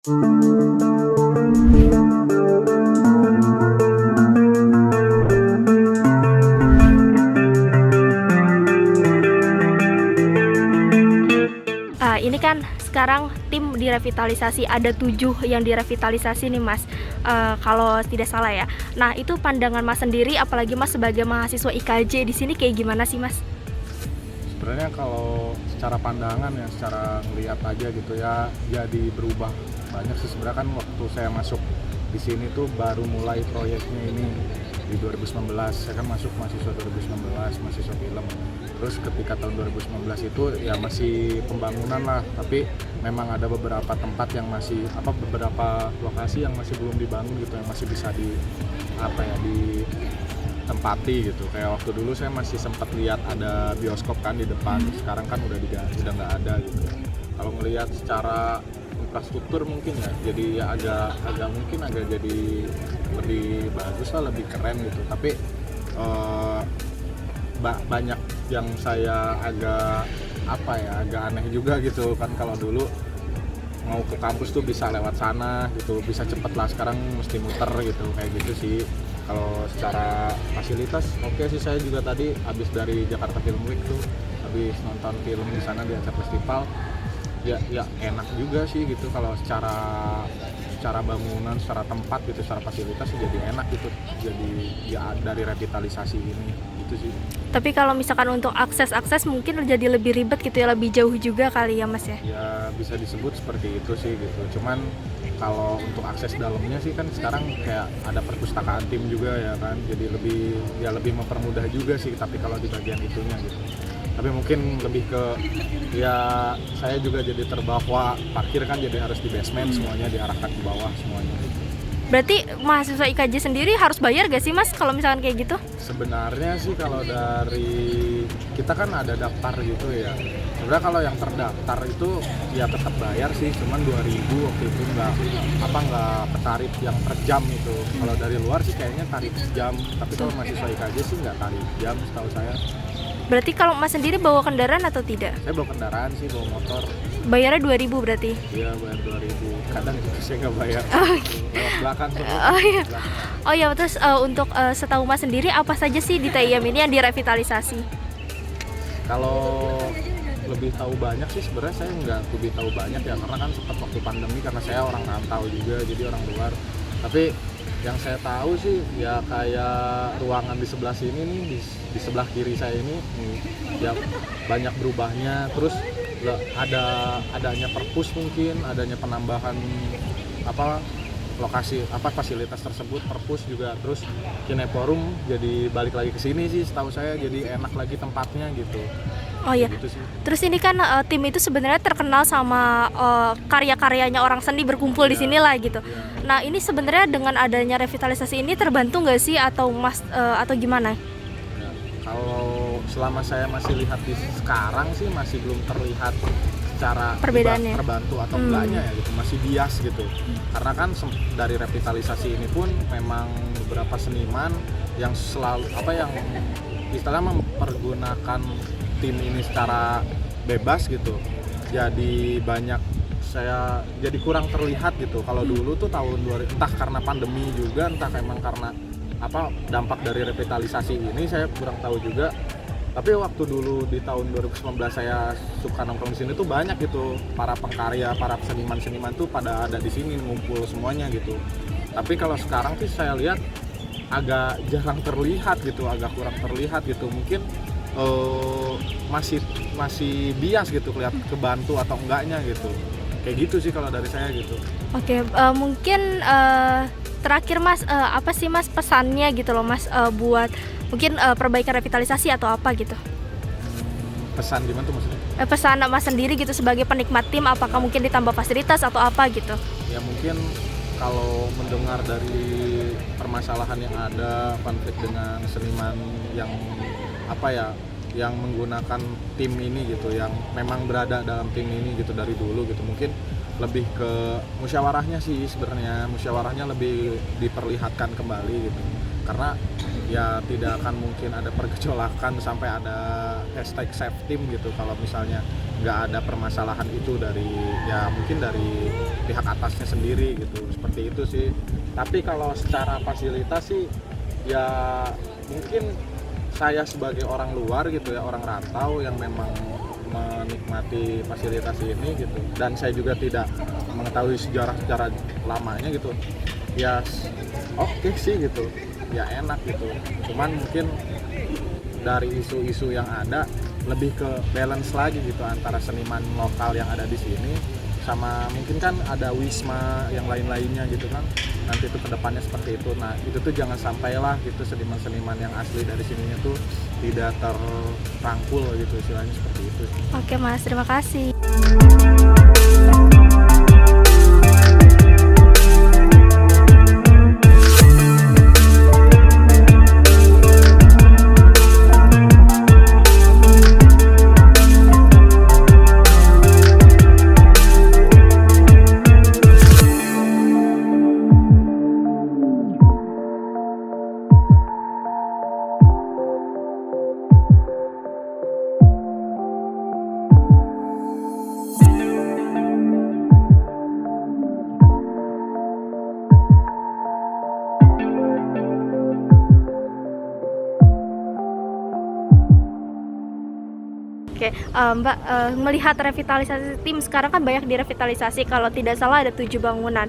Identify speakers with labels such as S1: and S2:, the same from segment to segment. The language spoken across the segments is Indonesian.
S1: Ini kan sekarang tim direvitalisasi, ada 7 yang direvitalisasi nih Mas, kalau tidak salah ya. Nah itu pandangan Mas sendiri, apalagi Mas sebagai mahasiswa IKJ di sini kayak gimana sih Mas?
S2: Sebenarnya kalau secara pandangan ya, secara ngeliat aja gitu ya, jadi berubah banyak sih. Sebenarnya kan waktu saya masuk di sini tuh baru mulai proyeknya ini di 2019. Saya kan masuk mahasiswa 2019, mahasiswa film. Terus ketika tahun 2019 itu ya masih pembangunan lah, tapi memang ada beberapa tempat yang masih beberapa lokasi yang masih belum dibangun gitu, yang masih bisa ditempati gitu. Kayak waktu dulu saya masih sempat lihat ada bioskop kan di depan, sekarang kan udah nggak ada gitu. Kalau ngelihat secara infrastruktur mungkin ya, jadi ya agak mungkin jadi lebih bagus lah, lebih keren gitu. Tapi banyak yang saya agak aneh juga gitu kan. Kalau dulu mau ke kampus tuh bisa lewat sana gitu, bisa cepet lah. Sekarang mesti muter gitu, kayak gitu sih. Kalau secara fasilitas oke sih. Saya juga tadi habis dari Jakarta Film Week tuh, habis nonton film di sana di acara festival, ya enak juga sih gitu. Kalau secara bangunan, secara tempat gitu, secara fasilitas jadi enak gitu. Jadi ya dari revitalisasi ini gitu sih.
S1: Tapi kalau misalkan untuk akses mungkin jadi lebih ribet gitu ya, lebih jauh juga kali ya Mas ya?
S2: Ya bisa disebut seperti itu sih gitu. Cuman kalau untuk akses dalamnya sih kan sekarang kayak ada perpustakaan tim juga ya kan, jadi lebih mempermudah juga sih. Tapi kalau di bagian itunya gitu, tapi mungkin lebih ke ya saya juga jadi terbawa parkir kan, jadi harus di basement semuanya, diarahkan ke bawah semuanya gitu.
S1: Berarti mahasiswa IKJ sendiri harus bayar gak sih Mas kalau misalkan kayak gitu?
S2: Sebenarnya sih kalau dari kita kan ada daftar gitu ya. Sebenarnya kalau yang terdaftar itu ya tetap bayar sih, cuman 2.000 waktu itu nggak tarif yang per jam itu. Kalau dari luar sih kayaknya tarif jam, tapi kalau mahasiswa IKJ sih nggak tarif jam setahu saya.
S1: Berarti kalau Mas sendiri bawa kendaraan atau tidak?
S2: Saya bawa kendaraan sih, bawa motor.
S1: Bayarnya 2.000 berarti?
S2: Iya, bayar 2.000. Kadang itu saya nggak bayar. Lewat belakang tuh.
S1: Oh iya, terus untuk setahu Mas sendiri apa saja sih di TIM ini yang direvitalisasi?
S2: Kalau lebih tahu banyak sih sebenarnya saya nggak lebih tahu banyak ya, karena kan sempat waktu pandemi, karena saya orang rantau juga, jadi orang luar. Tapi yang saya tahu sih ya kayak ruangan di sebelah sini nih, di sebelah kiri saya ini ya banyak berubahnya. Terus adanya perpus, mungkin adanya penambahan lokasi fasilitas tersebut, perpus juga. Terus Kineforum jadi balik lagi ke sini sih setahu saya, jadi enak lagi tempatnya gitu.
S1: Oh iya.
S2: Gitu sih.
S1: Terus ini kan tim itu sebenarnya terkenal sama karya-karyanya orang seni berkumpul di sini lah gitu. Nah, ini sebenarnya dengan adanya revitalisasi ini terbantu nggak sih atau Mas atau gimana?
S2: Ya, kalau selama saya masih lihat di sekarang sih masih belum terlihat secara
S1: perbedaannya
S2: terbantu atau enggaknya ya gitu, masih bias gitu. Karena kan dari revitalisasi ini pun memang beberapa seniman yang selalu yang istilahnya mempergunakan tim ini secara bebas gitu. Jadi jadi kurang terlihat gitu. Kalau dulu tuh tahun 2000, entah karena pandemi juga, entah emang karena dampak dari revitalisasi ini, saya kurang tahu juga. Tapi waktu dulu di tahun 2019 saya suka nongkrong di sini tuh banyak gitu, para pengkarya, para seniman tuh pada ada di sini, ngumpul semuanya gitu. Tapi kalau sekarang sih saya lihat agak jarang terlihat gitu, agak kurang terlihat gitu. Mungkin masih bias gitu, kelihatan kebantu atau enggaknya gitu. Kayak gitu sih kalau dari saya gitu.
S1: Oke, mungkin terakhir Mas, apa sih Mas pesannya gitu loh Mas, buat mungkin perbaikan revitalisasi atau apa gitu?
S2: Pesan gimana tuh maksudnya?
S1: Pesan Mas sendiri gitu sebagai penikmat tim, apakah mungkin ditambah fasilitas atau apa gitu?
S2: Ya mungkin kalau mendengar dari permasalahan yang ada, konflik dengan seniman yang yang menggunakan tim ini gitu, yang memang berada dalam tim ini gitu dari dulu gitu, mungkin lebih ke musyawarahnya sih sebenarnya, musyawarahnya lebih diperlihatkan kembali gitu. karena ya tidak akan mungkin ada pergejolakan sampai ada hashtag save team gitu kalau misalnya nggak ada permasalahan itu dari ya mungkin dari pihak atasnya sendiri gitu, seperti itu sih. Tapi kalau secara fasilitas sih ya mungkin saya sebagai orang luar gitu ya, orang rantau yang memang menikmati fasilitas ini gitu, dan saya juga tidak mengetahui sejarah lamanya gitu ya, oke sih gitu ya, enak gitu. Cuman mungkin dari isu-isu yang ada lebih ke balance lagi gitu antara seniman lokal yang ada di sini sama mungkin kan ada wisma yang lain-lainnya gitu kan, nanti itu kedepannya seperti itu. Nah itu tuh jangan sampailah gitu seniman-seniman yang asli dari sininya tuh tidak terrangkul gitu, istilahnya seperti itu.
S1: Oke Mas, terima kasih. Oke, Mbak, melihat revitalisasi tim sekarang kan banyak direvitalisasi, kalau tidak salah ada 7 bangunan.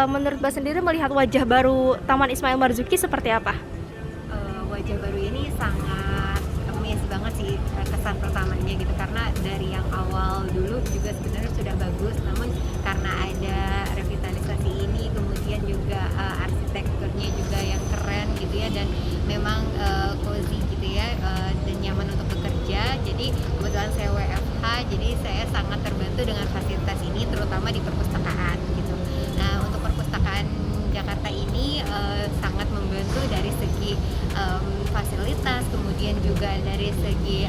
S1: Menurut Mbak sendiri melihat wajah baru Taman Ismail Marzuki seperti apa?
S3: Wajah baru ini sangat amazed banget sih, kesan pertamanya gitu, karena dari yang awal dulu juga sebenarnya sudah bagus, namun karena ada revitalisasi ini kemudian juga arsitekturnya juga yang keren gitu ya, dan memang cozy gitu ya, dan nyaman untuk bekerja. Jadi kebetulan saya WFH, jadi saya sangat terbantu dengan fasilitas ini, terutama di perpustakaan gitu. Nah untuk perpustakaan Jakarta ini sangat membantu dari segi fasilitas, kemudian juga dari segi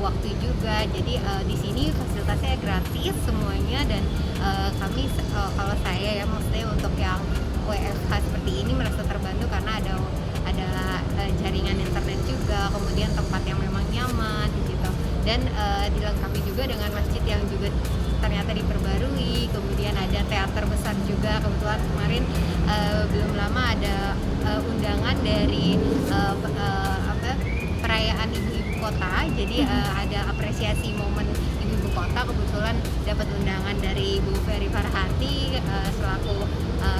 S3: waktu juga. Jadi di sini fasilitasnya gratis semuanya, dan kami kalau saya ya maksudnya untuk yang WFH seperti ini merasa terbantu karena ada jaringan internet juga, kemudian tempat yang memang nyaman gitu, dan dilengkapi juga dengan masjid yang juga ternyata diperbarui, kemudian ada teater besar juga. Kebetulan kemarin belum lama ada undangan dari perayaan ibu-ibu kota, jadi ada apresiasi momen ibu-ibu kota. Kebetulan dapat undangan dari Bu Ferry Farhati selaku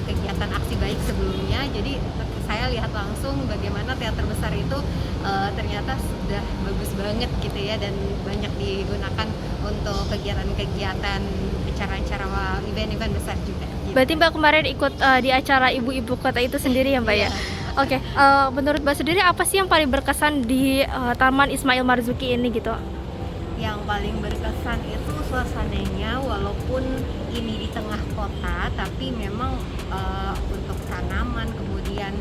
S3: kegiatan aksi baik sebelumnya, jadi saya lihat langsung bagaimana teater besar itu ternyata sudah bagus banget gitu ya, dan banyak digunakan untuk kegiatan-kegiatan, acara-acara, event-event besar juga gitu.
S1: Berarti Mbak kemarin ikut di acara ibu-ibu kota itu sendiri ya Mbak ya? Oke, menurut Mbak sendiri apa sih yang paling berkesan di Taman Ismail Marzuki ini gitu?
S3: Yang paling berkesan itu suasananya, walaupun ini di tengah kota, tapi memang untuk tanaman, kemudian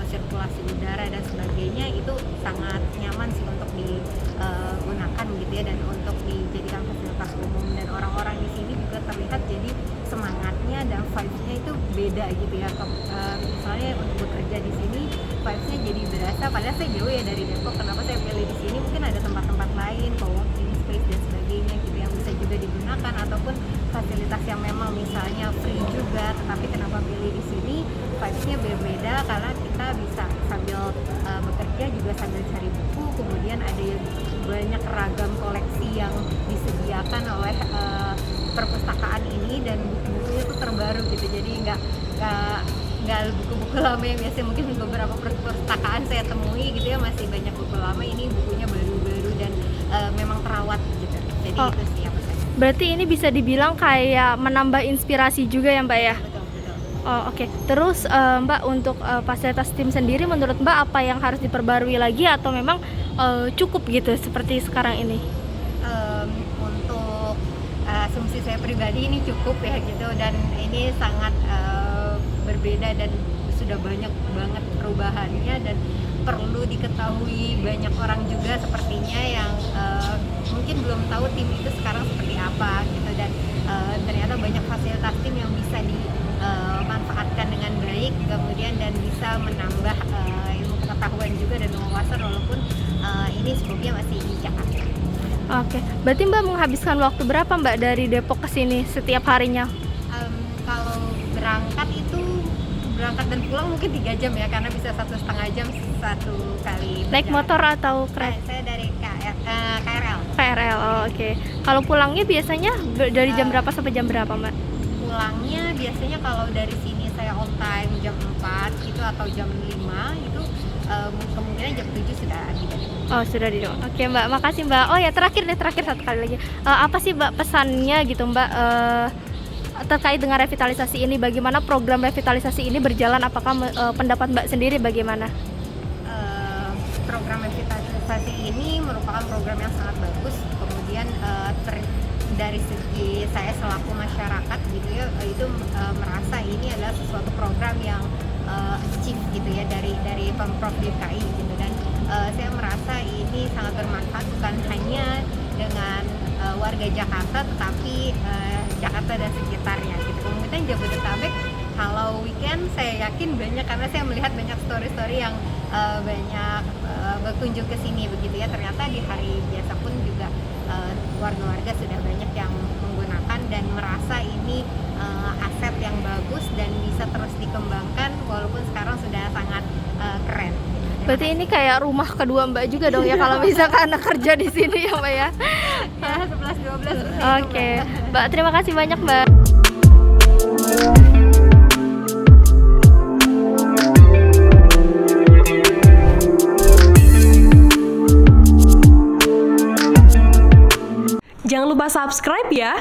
S3: sirkulasi udara dan sebagainya itu sangat nyaman sih untuk digunakan gitu ya, dan untuk dijadikan fasilitas umum, dan orang-orang di sini juga terlihat jadi semangatnya dan vibes-nya itu beda gitu ya. Misalnya untuk bekerja di sini vibes-nya jadi berasa, padahal saya jauh ya dari Depok, kenapa saya pilih di sini? Mungkin ada tempat-tempat lain, co-working space dan sebagainya gitu yang bisa juga digunakan, ataupun fasilitas yang memang misalnya free juga, tetapi kenapa pilih di sini? Vibes-nya berbeda karena kita bisa sambil bekerja juga sambil cari buku, kemudian ada banyak ragam koleksi yang disediakan oleh perpustakaan ini, dan buku-bukunya itu terbaru gitu, jadi nggak buku-buku lama yang biasanya mungkin beberapa perpustakaan saya temui gitu ya, masih banyak buku lama, ini bukunya baru-baru dan memang terawat gitu. Jadi itu sih apa saya.
S1: Berarti ini bisa dibilang kayak menambah inspirasi juga ya Mbak ya?
S3: Betul.
S1: Oh, oke. Terus Mbak, untuk fasilitas tim sendiri menurut Mbak apa yang harus diperbarui lagi atau memang cukup gitu seperti sekarang ini?
S3: Untuk asumsi saya pribadi ini cukup ya gitu, dan ini sangat berbeda dan sudah banyak banget perubahannya, dan perlu diketahui banyak orang juga sepertinya yang mungkin belum tahu tim itu sekarang seperti apa gitu, dan ternyata banyak fasilitas tim yang bisa dimanfaatkan dengan baik, kemudian dan bisa
S1: Berarti Mbak menghabiskan waktu berapa Mbak dari Depok ke sini setiap harinya?
S3: Kalau berangkat dan pulang mungkin 3 jam ya, karena bisa 1,5 jam satu kali
S1: Naik
S3: perjalanan.
S1: motor atau kereta?
S3: Saya dari KRL.
S1: KRL, oh, oke. Kalau pulangnya biasanya dari jam berapa sampai jam berapa Mbak?
S3: Pulangnya biasanya kalau dari sini saya on time jam 4 gitu atau jam 5 itu kemungkinan jam 7 sudah di Depok.
S1: Oh sudah di Depok. Oke Mbak, makasih Mbak. Oh ya terakhir satu kali lagi. Apa sih Mbak pesannya gitu Mbak terkait dengan revitalisasi ini? Bagaimana program revitalisasi ini berjalan? Apakah pendapat Mbak sendiri bagaimana?
S3: Program revitalisasi ini merupakan program yang sangat bagus. Kemudian dari segi saya selaku masyarakat gitu ya, itu merasa ini adalah sesuatu program yang achieve gitu ya dari Pemprov DKI gitu, dan saya merasa ini sangat bermanfaat bukan hanya dengan warga Jakarta tetapi Jakarta dan sekitarnya gitu. Kemudian Jabodetabek kalau weekend saya yakin banyak, karena saya melihat banyak story-story yang banyak berkunjung ke sini begitu ya. Ternyata di hari biasa pun juga warga-warga sudah banyak yang menggunakan dan merasa ini aset yang bagus dan bisa terus dikembangkan walaupun sekarang sudah sangat keren.
S1: Berarti ini kayak rumah kedua Mbak juga dong ya kalau misalkan anak kerja di sini ya Mbak ya.
S3: Ya 11-12%.
S1: Oke, Mbak terima kasih banyak Mbak.
S4: Jangan lupa subscribe ya.